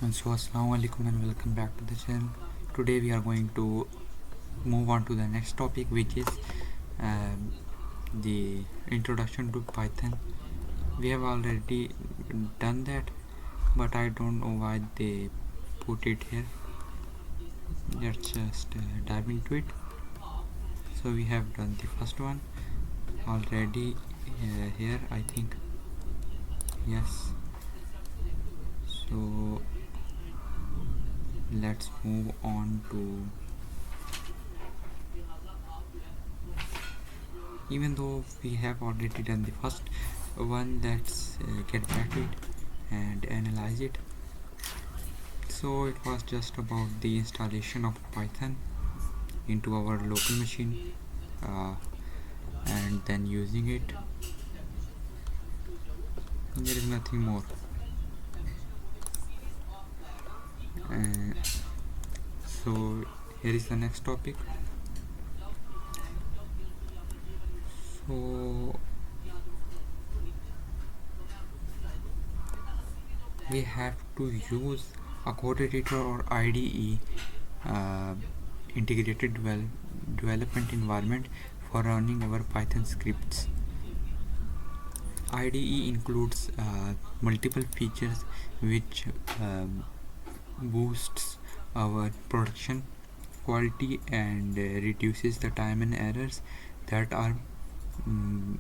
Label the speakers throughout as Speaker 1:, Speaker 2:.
Speaker 1: So assalamu alaikum and welcome back to the channel. Today we are going to move on to the next topic, which is um, the introduction to Python. We have already done that, but I don't know why they put it here. Let's just dive into it. So we have done the first one already here, I think. Yes. So let's move on to, even though we have already done the first one, let's get back to it and analyze it. So it was just about the installation of Python into our local machine uh, and then using it. There is nothing more. uh, so here is the next topic. So we have to use a code editor or IDE, uh, integrated development environment, for running our Python scripts. IDE includes multiple features which boosts our production quality and reduces the time and errors that are mm,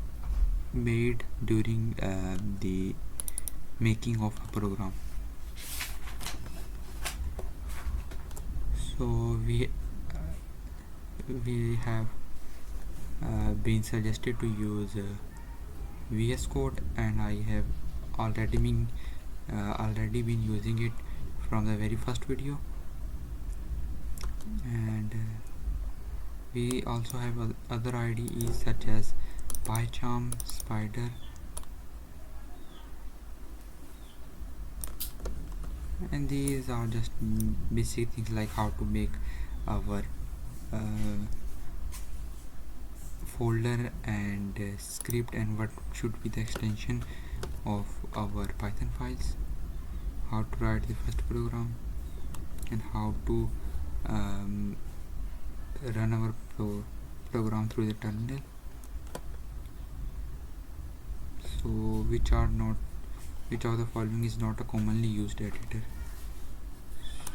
Speaker 1: made during the making of a program. So we have been suggested to use VS Code, and I have already been using it from the very first video. And we also have other IDEs such as PyCharm, Spider, and these are just basic things like how to make our uh, folder and script, and what should be the extension of our Python files, how to write the first program, and how to um, run our program through the terminal. So which of the following is not a commonly used editor?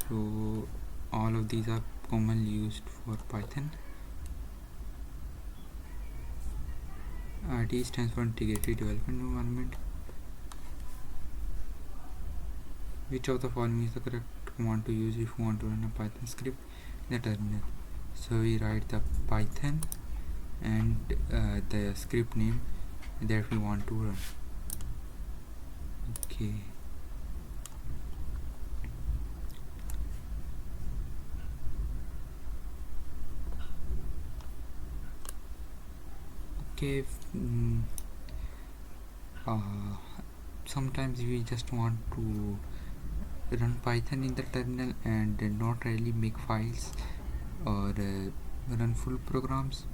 Speaker 1: So all of these are commonly used for Python. IDE stands for Integrated Development Environment. Which of the following is the correct command to use if you want to run a Python script in the terminal? So we write the Python and the script name that we want to run. Okay. Okay. Sometimes we just want to run Python in the terminal and not really make files or run full programs,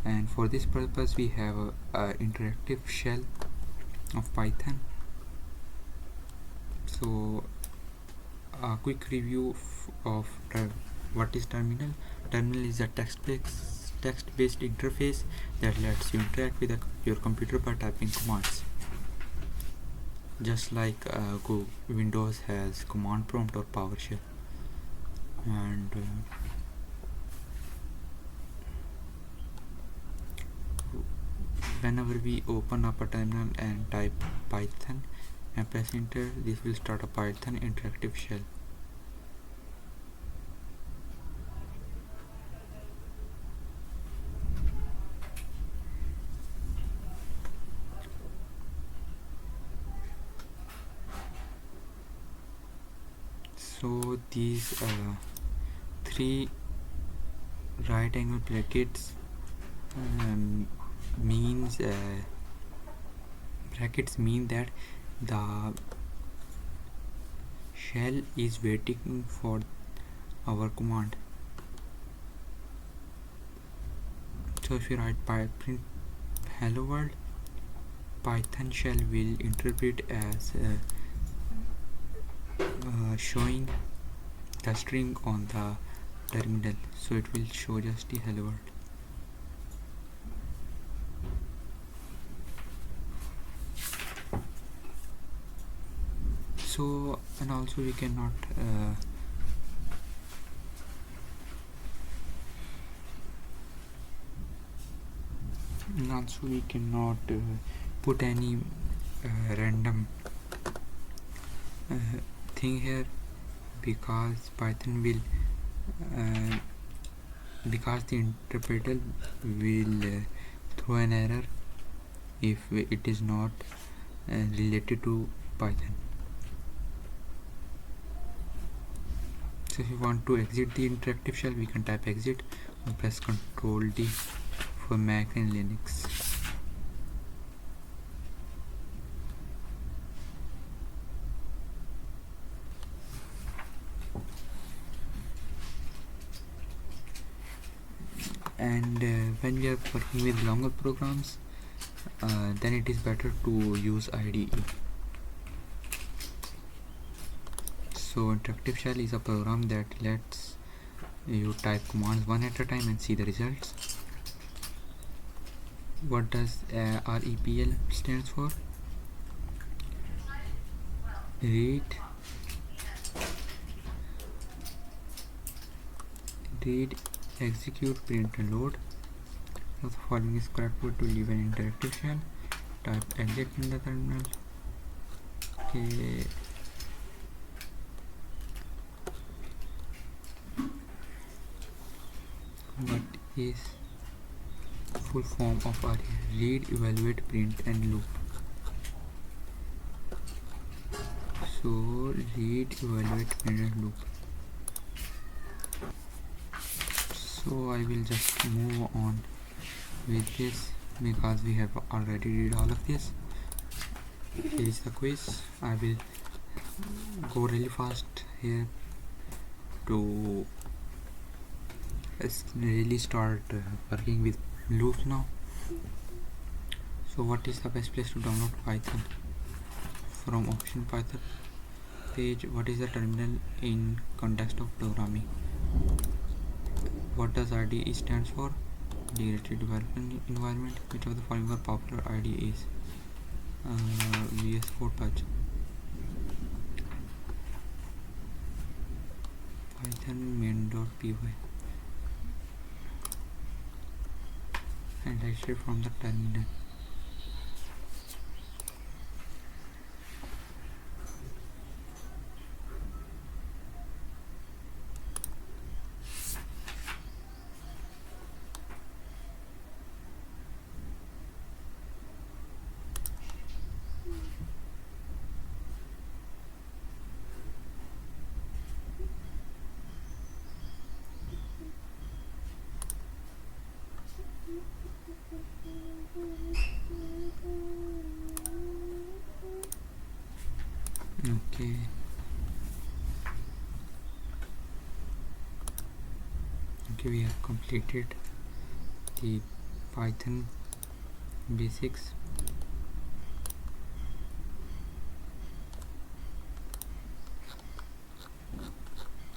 Speaker 1: and for this purpose we have a interactive shell of Python. So a quick review of what is terminal. Terminal is a text-based interface that lets you interact with your computer by typing commands. Just like Windows has command prompt or PowerShell. And whenever we open up a terminal and type Python and press enter, this will start a Python interactive shell. So these three right angle brackets means brackets mean that the shell is waiting for our command. So if you write print hello world, Python shell will interpret as showing the string on the terminal, so it will show just the hello world. So, and also we cannot put any random thing here, because Python will because the interpreter will throw an error if it is not related to Python. So if you want to exit the interactive shell, we can type exit and press Ctrl D for Mac and Linux. And when we are working with longer programs, then it is better to use IDE. So interactive shell is a program that lets you type commands one at a time and see the results. What does REPL stands for? Read, execute, print and load. Now the following is correct way to leave an interactive shell. Type exit in the terminal. Okay. What is full form of RE? Read, evaluate, print and loop. So read, evaluate, print and loop. So I will just move on with this because we have already read all of this. Here is the quiz. I will go really fast here to really start working with loops now. So what is the best place to download Python? From Option Python page. What is the terminal in context of programming? What does IDE stands for? Directory Development Environment. Which of the following are popular IDEs? VS Code, Python main.py, and exit from the terminal. Okay, we have completed the Python basics.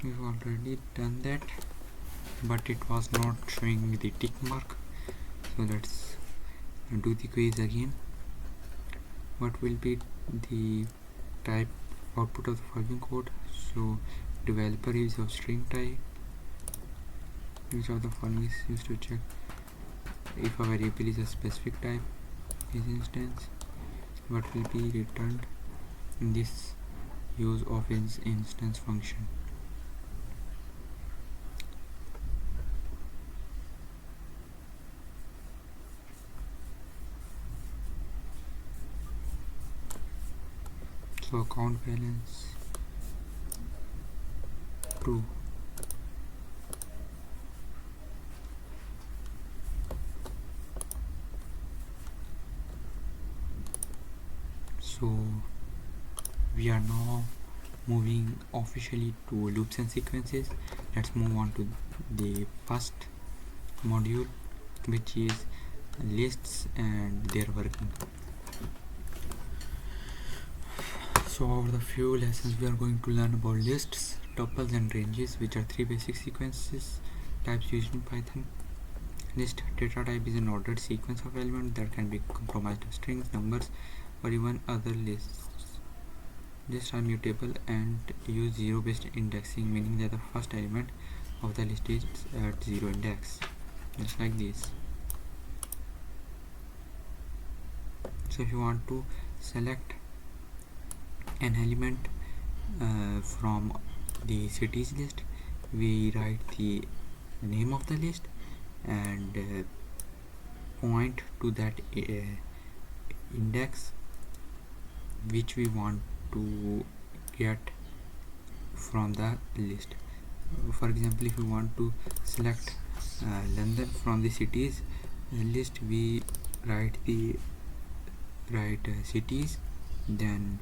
Speaker 1: We've already done that, but it was not showing me the tick mark, so let's do the quiz again. What will be the type output of the following code? So developer is of string type. Which of the following is used to check if a variable is a specific type? Is instance. What will be returned in this use of its instance function? So account balance true. So we are now moving officially to loops and sequences. Let's move on to the first module, which is lists and their working. So over the few lessons we are going to learn about lists, tuples and ranges, which are three basic sequences types used in Python. List data type is an ordered sequence of elements that can be comprised of strings, numbers, or even other lists. Lists are mutable and use zero-based indexing, meaning that the first element of the list is at zero index, just like this. So if you want to select an element from the cities list, we write the name of the list and point to that index which we want to get from the list. For example, if you want to select London from the cities list, we write cities, then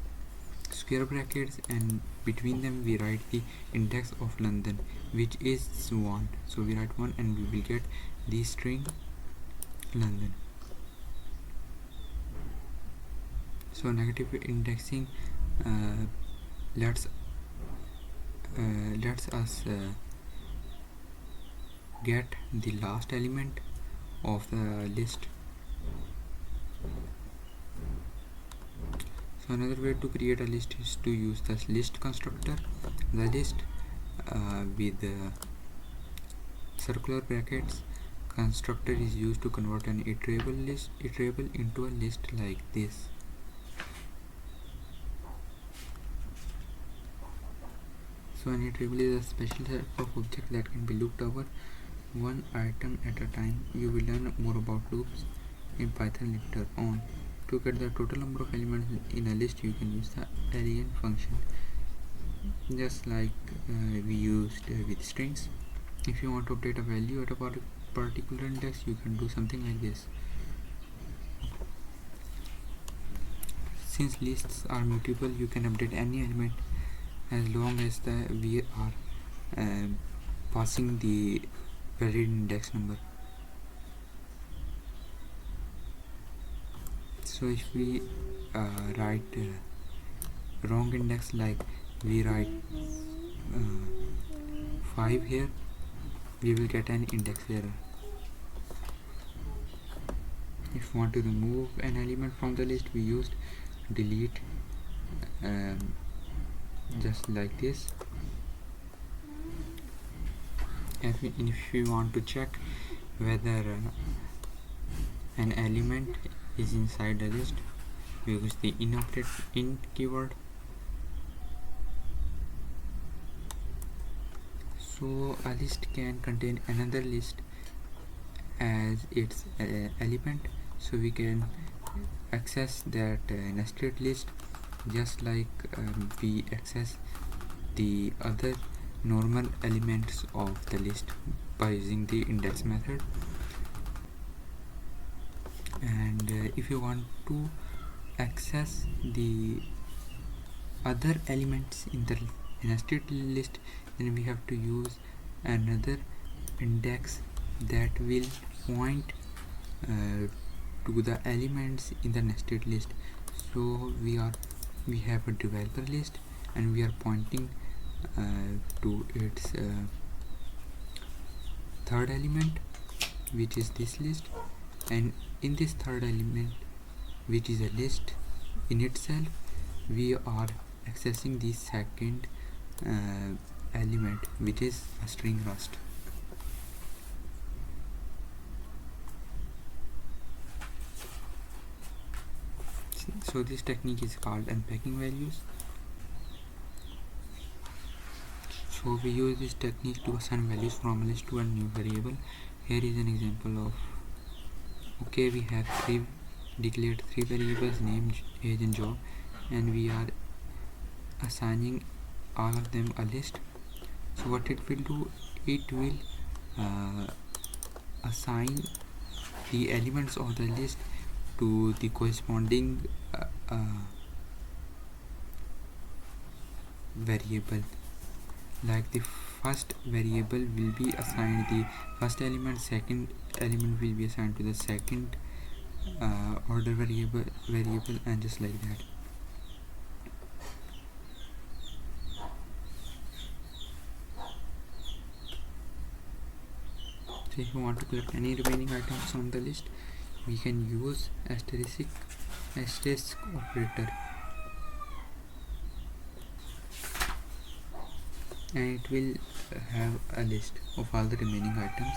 Speaker 1: square brackets, and between them we write the index of London, which is 1. So we write 1 and we will get the string London. So negative indexing lets us get the last element of the list. So another way to create a list is to use the list constructor. The list with circular brackets constructor is used to convert an iterable into a list like this. So an iterable is a special type of object that can be looped over one item at a time. You will learn more about loops in Python later on. To get the total number of elements in a list, you can use the arrayn function, just like we used with strings. If you want to update a value at a particular index, you can do something like this. Since lists are mutable, you can update any element as long as we are passing the valid index number. So if we write wrong index, like we write 5 here, we will get an index error. If we want to remove an element from the list, we used delete, just like this. If we want to check whether an element is inside the list, we use the in keyword. So a list can contain another list as its element, so we can access that nested list just like we access the other normal elements of the list by using the index method. And if you want to access the other elements in the nested list, then we have to use another index that will point to the elements in the nested list. So we have a developer list and we are pointing to its third element, which is this list, and in this third element, which is a list in itself, we are accessing the second element, which is a string rust. So this technique is called unpacking values. So we use this technique to assign values from a list to a new variable. Here is an example of, okay, we have declared three variables, name, age and job, and we are assigning all of them a list. So what it will do, it will assign the elements of the list to the corresponding variable. Like the first variable will be assigned the first element, second element will be assigned to the second order variable, and just like that. So if you want to collect any remaining items on the list, we can use asterisk operator, and it will have a list of all the remaining items.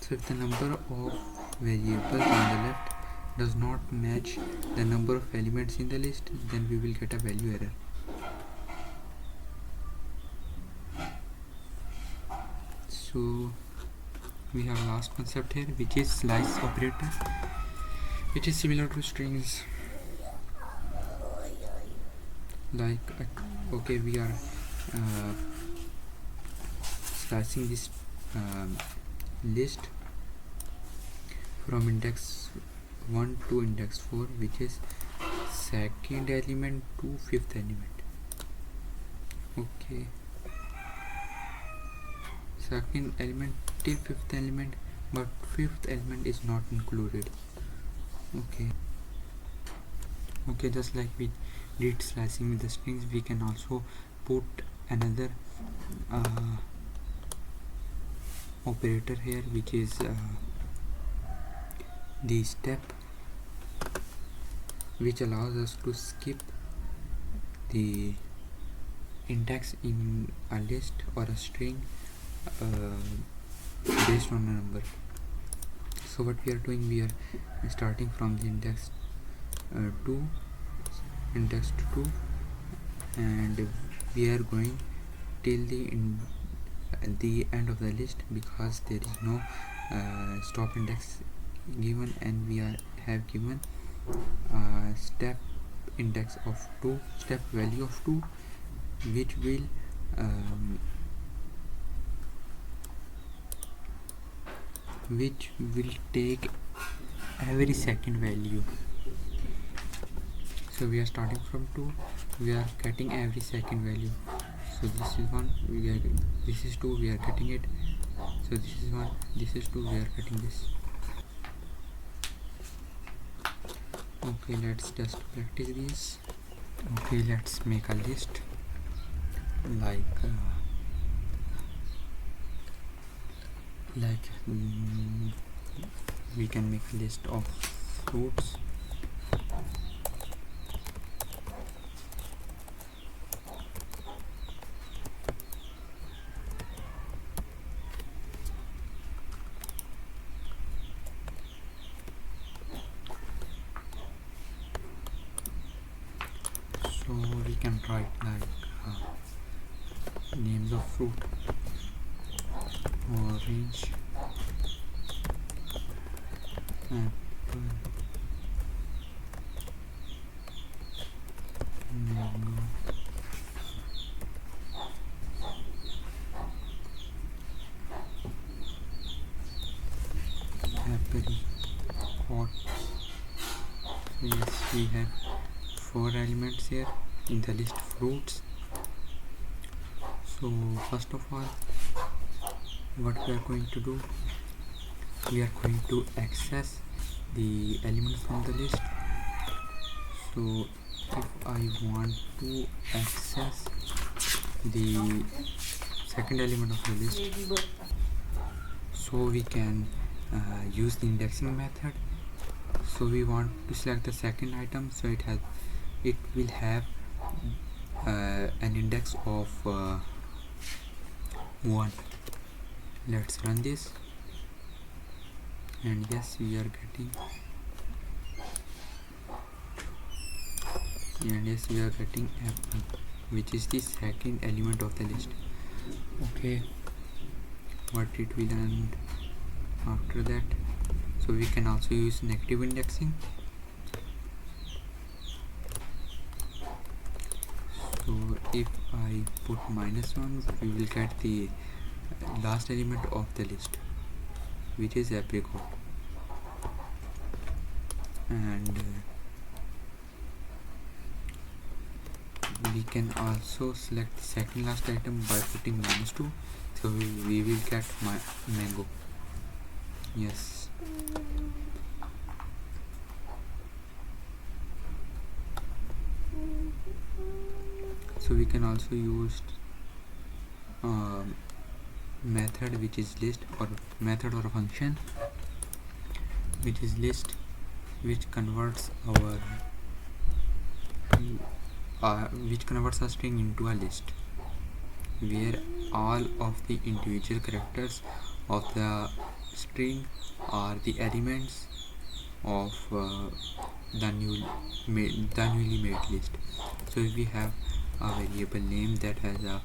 Speaker 1: So if the number of variables on the left does not match the number of elements in the list, then we will get a value error. So we have last concept here, which is slice operator, which is similar to strings. Like okay, we are slicing this list from index 1 to index 4, which is second element to fifth element. Okay, second element till fifth element, but fifth element is not included. Okay, just like we did slicing with the strings, we can also put another operator here, which is the step, which allows us to skip the index in a list or a string based on a number. So what we are doing, we are starting from the index 2, and we are going till the end of the list, because there is no stop index given, and we have given step index of 2, step value of 2, which will take every second value. So we are starting from 2, we are getting every second value. So this is 1, this is 2, we are getting it. So this is 1, this is 2, we are getting this. Okay, let's just practice this. Okay, let's make a list. We can make a list of fruits. So we can write names of fruit: orange, apple, mango, apricot. Yes, we have 4 elements here in the list fruits. So first of all, what we are going to do, we are going to access the elements from the list. So if I want to access the second element of the list, so we can use the indexing method. So we want to select the second item, so it will have an index of 1. Let's run this, and yes, we are getting apple, which is the second element of the list. Okay, what it will end after that. So we can also use negative indexing. So if I put -1, we will get the last element of the list, which is apricot. And we can also select the second last item by putting -2, so we will get mango. Yes. So we can also use method which is list, or method or function which is list, which converts a string into a list, where all of the individual characters of the string are the elements of the newly made list. So if we have a variable name that has a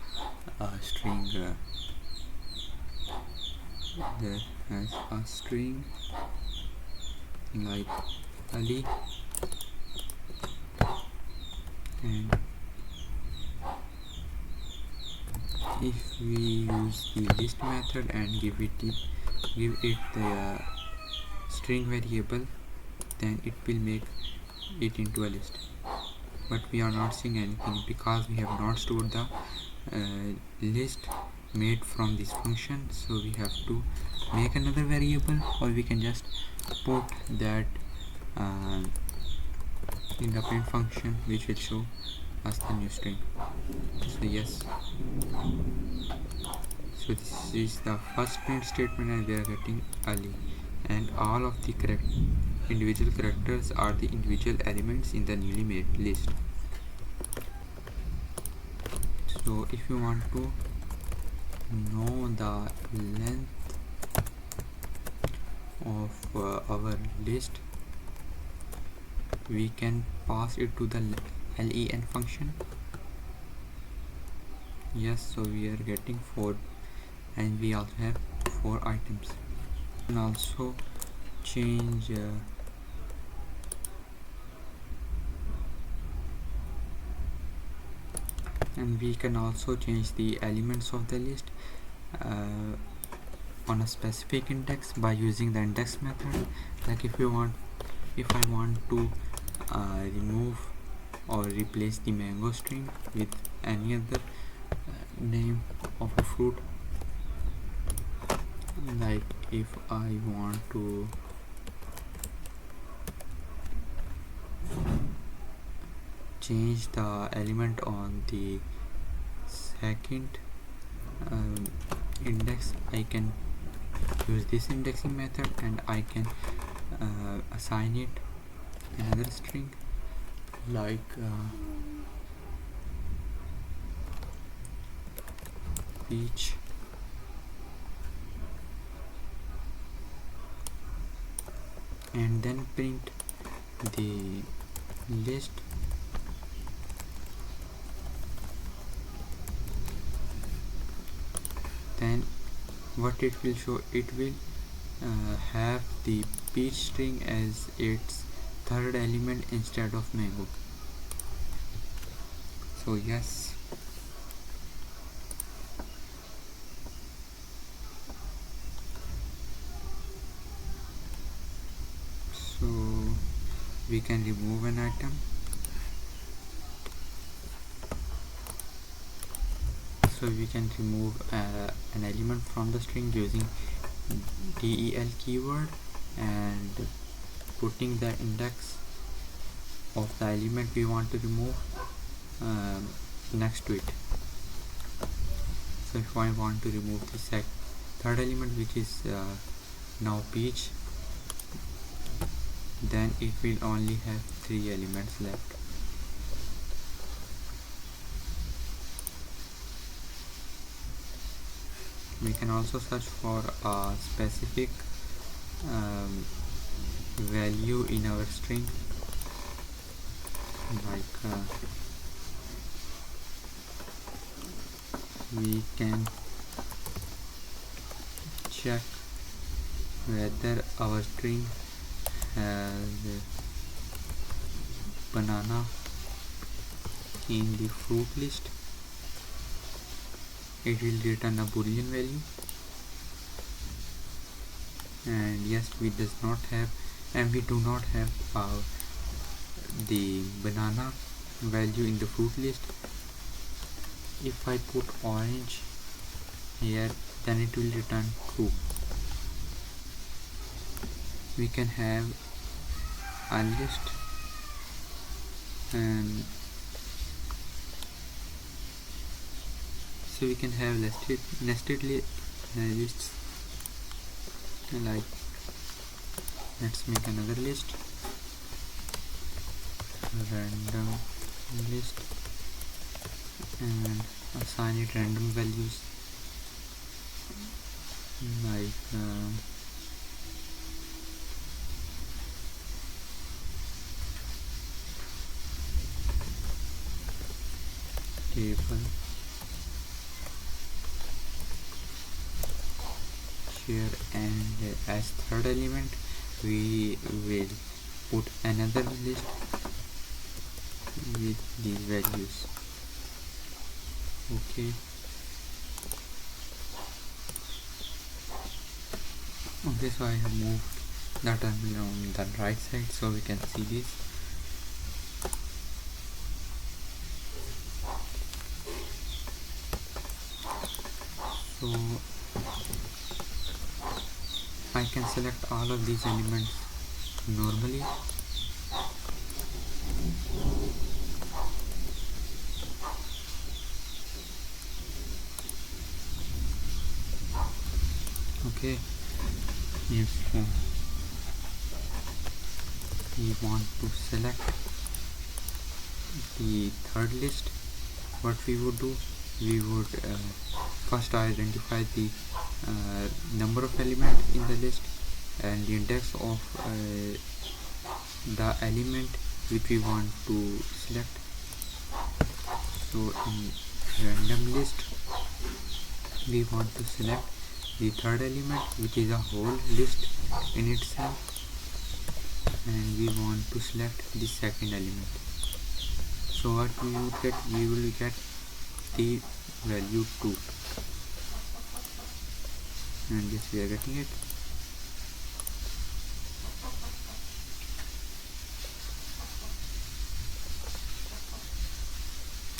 Speaker 1: string like Ali, and if we use the list method and give it the string variable, then it will make it into a list. But we are not seeing anything because we have not stored the list made from this function. So we have to make another variable, or we can just put that in the print function, which will show us the new string. So yes, so this is the first print statement, and we are getting Ali, and all of the individual characters are the individual elements in the newly made list. So if you want to know the length of our list, we can pass it to the len function. Yes, so we are getting 4, and we also have 4 items. And also change and we can also change the elements of the list on a specific index by using the index method. Like if I want to remove or replace the mango string with any other name of a fruit, like if I want to change the element on the second index, I can use this indexing method, and I can assign it another string like peach, and then print the list. Then what it will show, it will have the peach string as its third element instead of mango. So yes, so we can remove an item. So we can remove an element from the string using del keyword and putting the index of the element we want to remove next to it. So if I want to remove the third element, which is now peach, then it will only have 3 elements left. We can also search for a specific value in our string, like we can check whether our string has banana in the fruit list. It will return a boolean value, and yes, we do not have the banana value in the fruit list. If I put orange here, then it will return true. We can have a list, and So we can have nested lists. Like, let's make another list, random list, and assign it random values, like table share, and as third element we will put another list with these values. Okay, so I have moved the terminal on the right side so we can see this. So I can select all of these elements normally. Okay, if we want to select the third list, what we would do, we would first identify the number of elements in the list and the index of the element which we want to select. So in random list we want to select the third element, which is a whole list in itself, and we want to select the second element. So what we will get, the value 2, and yes, we are getting it.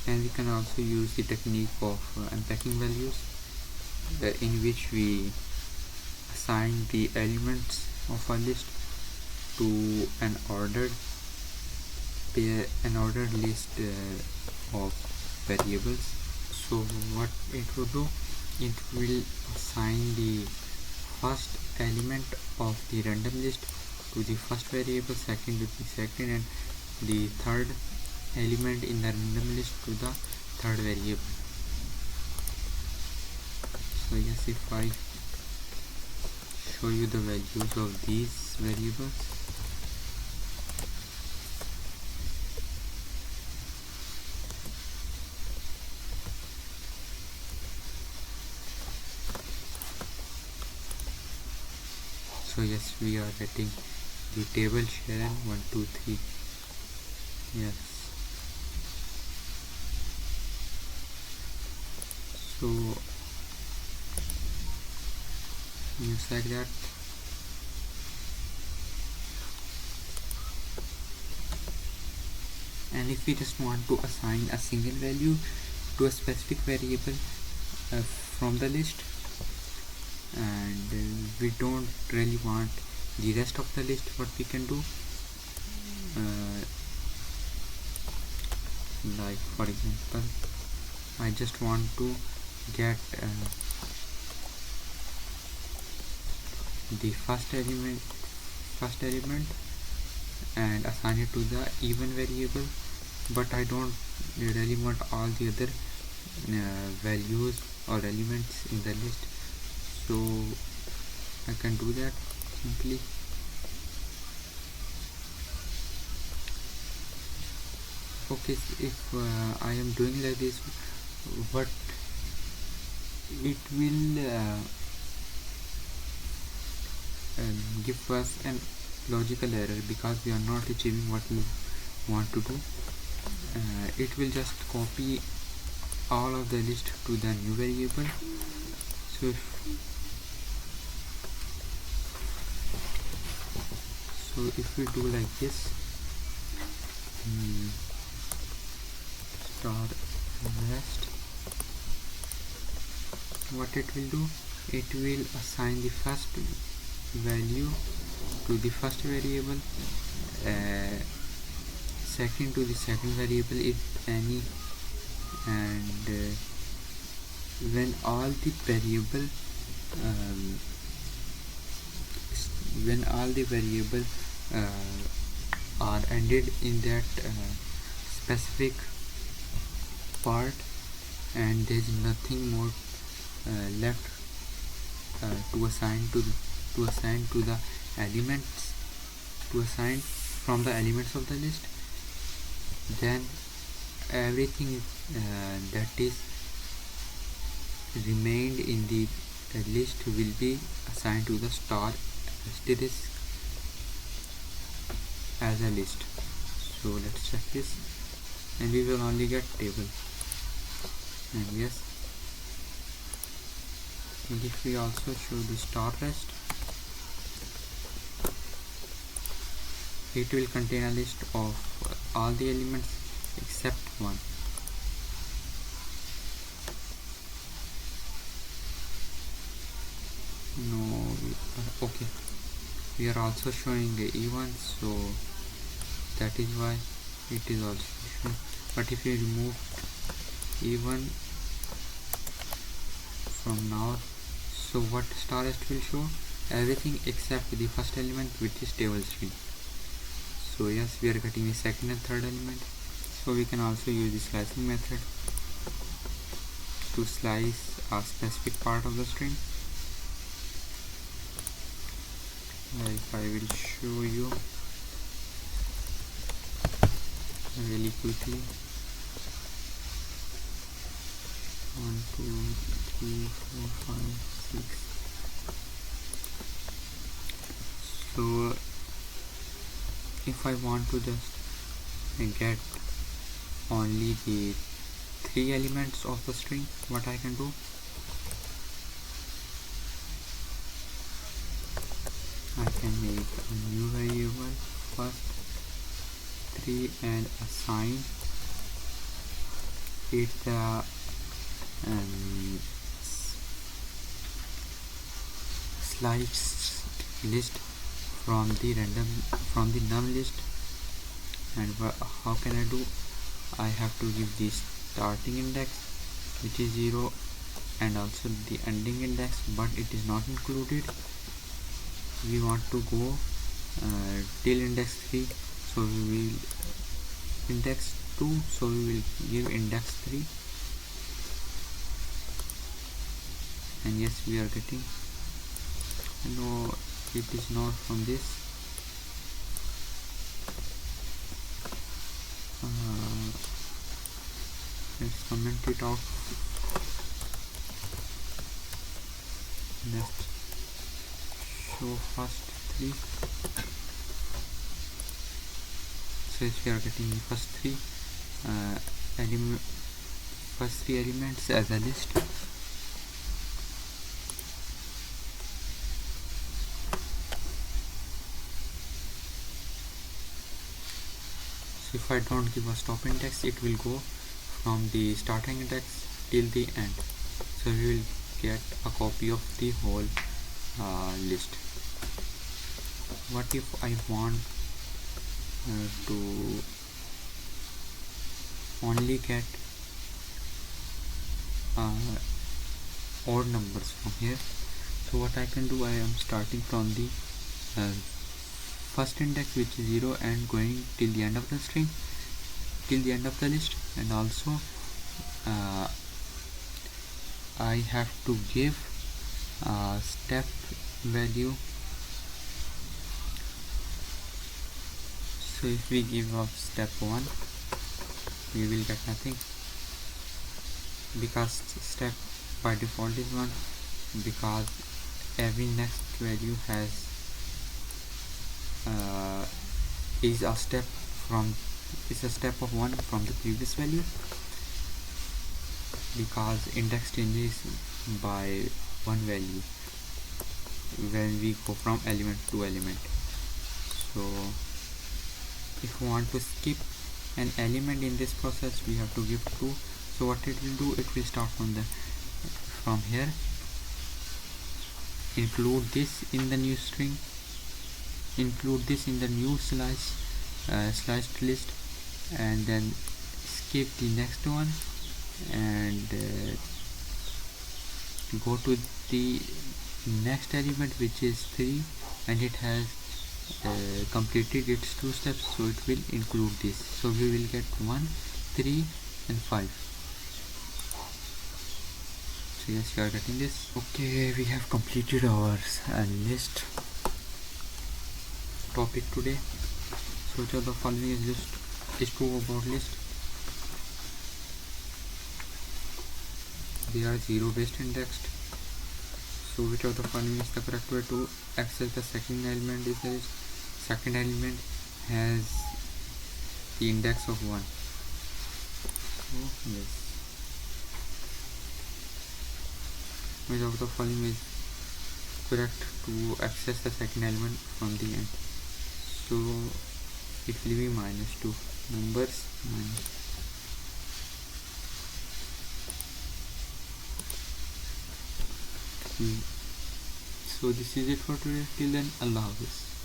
Speaker 1: And we can also use the technique of unpacking values, in which we assign the elements of a list to an ordered list of variables. So what it will do, it will assign the first element of the random list to the first variable, second to the second, and the third element in the random list to the third variable. So yes, if I show you the values of these variables, so yes, we are getting the table share 1 2 3. Yes, so just like that. And if we just want to assign a single value to a specific variable from the list, and we don't really want the rest of the list, what we can do, like for example, I just want to get the first element and assign it to the even variable, but I don't really want all the other values or elements in the list. So I can do that simply. Okay, so if I am doing like this, what it will give us an logical error, because we are not achieving what we want to do. It will just copy all of the list to the new variable. So if we do like this, star rest, what it will do, it will assign the first value to the first variable, second to the second variable if any, and when all the variable um, when all the variable are ended in that specific part, and there is nothing more left to assign to the elements, to assign from the elements of the list, then everything that is remained in the list will be assigned to the star asterisk as a list. So let's check this, and we will only get table. And yes, and if we also show the star rest, it will contain a list of all the elements except one. No, okay, we are also showing the E1, so that is why it is also shown. But if you remove E1 from now, so what star rest will show? Everything except the first element, which is table string. So yes, we are getting the second and third element. So we can also use the slicing method to slice a specific part of the string. Like I will show you really quickly. 1 2 3 4 5 6. So if I want to just get only the 3 elements of the string, what I can do, I can make a new variable first 3 and assign it the slice list from the num list. And how can I do? I have to give the starting index, which is 0, and also the ending index, but it is not included. We want to go till index 3, so we will index 2, so we will give index 3. And yes, we are getting, no, it is not from this. Let's comment it out. Next, show first 3. So if we are getting the first 3 elements as a list. So if I don't give a stop index, it will go from the starting index till the end. So we will get a copy of the whole list. What if I want to only get odd numbers from here? So what I can do, I am starting from the first index, which is 0, and going till the end of the string, till the end of the list. And also I have to give step value. So if we give of step 1, we will get nothing, because step by default is 1, because every next value has is a step of 1 from the previous value, because index changes by 1 value when we go from element to element. So if we want to skip an element in this process, we have to give 2. So what it will do, it will start from here, include this in the new string, include this in the new sliced list, and then skip the next one, and go to the next element, which is 3, and it has completed its 2 steps, so it will include this. So we will get 1, 3 and 5. So yes, you are getting this. Okay, we have completed our list topic today. So which of the following is true about list? They are 0 based indexed. So which of the following is the correct way to access the second element? Is the second element has the index of 1. So yes. Which of the following is correct to access the second element from the end? So it will be -2. Numbers minus. So this is it for today. Till then, Allah Hafiz.